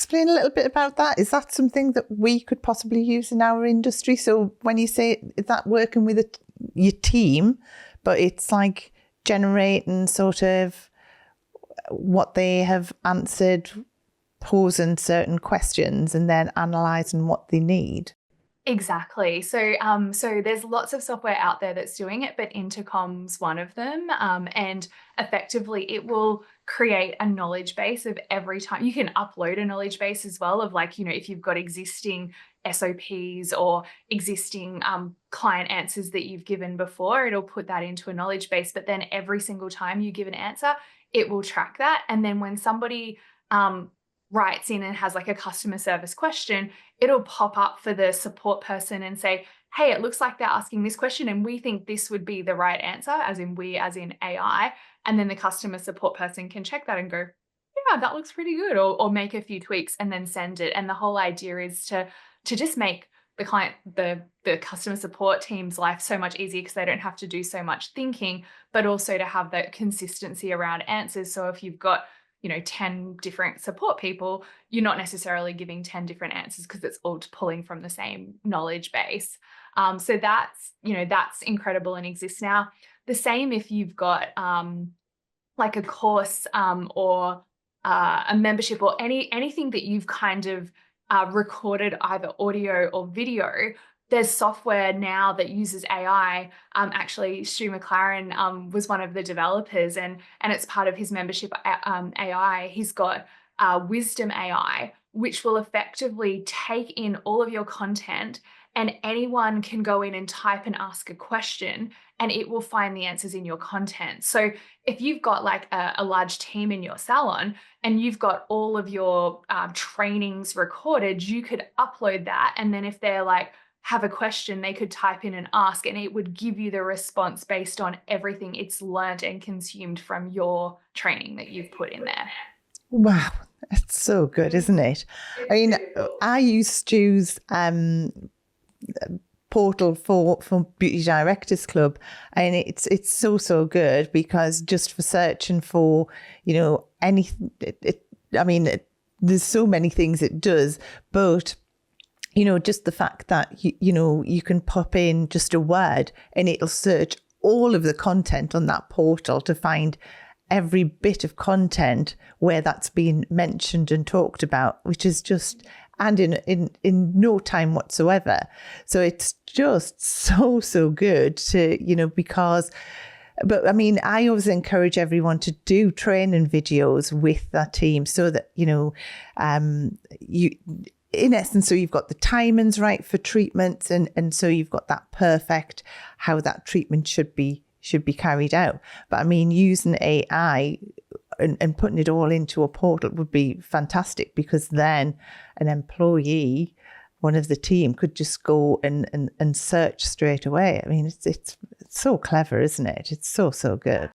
explain a little bit about that? Is that something that we could possibly use in our industry? So when you say, is that working with your team, but it's like generating sort of what they have answered, posing certain questions and then analysing what they need? Exactly. So there's lots of software out there that's doing it, but Intercom's one of them. And effectively, it will create a knowledge base of every time. You can upload a knowledge base as well of, like, if you've got existing SOPs or existing client answers that you've given before, it'll put that into a knowledge base. But then every single time you give an answer, it will track that. And then when somebody writes in and has like a customer service question, it'll pop up for the support person and say, hey, it looks like they're asking this question and we think this would be the right answer, as in we, as in AI. And then the customer support person can check that and go, yeah, that looks pretty good, or make a few tweaks and then send it. And the whole idea is to just make the client, the customer support team's life so much easier, because they don't have to do so much thinking, but also to have that consistency around answers. So if you've got 10 different support people, you're not necessarily giving 10 different answers because it's all pulling from the same knowledge base. So that's incredible and exists now. The same if you've got like a course or a membership or anything that you've kind of recorded either audio or video. There's software now that uses AI. Actually, Stu McLaren was one of the developers, and it's part of his membership AI. He's got Wisdom AI, which will effectively take in all of your content, and anyone can go in and type and ask a question, and it will find the answers in your content. So if you've got like a large team in your salon and you've got all of your trainings recorded, you could upload that, and then if they're like, have a question, they could type in and ask, and it would give you the response based on everything it's learned and consumed from your training that you've put in there. Wow, it's so good, isn't it? I mean, I use Stu's portal for Beauty Directors Club, and it's so good, because just for searching for anything, there's so many things it does, but just the fact that, you can pop in just a word and it'll search all of the content on that portal to find every bit of content where that's been mentioned and talked about, which is just, and in no time whatsoever. So it's just so good to, because, but I mean, I always encourage everyone to do training videos with that team so that, in essence, so you've got the timings right for treatments, and so you've got that perfect how that treatment should be carried out. But I mean, using AI and putting it all into a portal would be fantastic, because then an employee, one of the team, could just go and search straight away. I mean, it's so clever, isn't it? It's so good.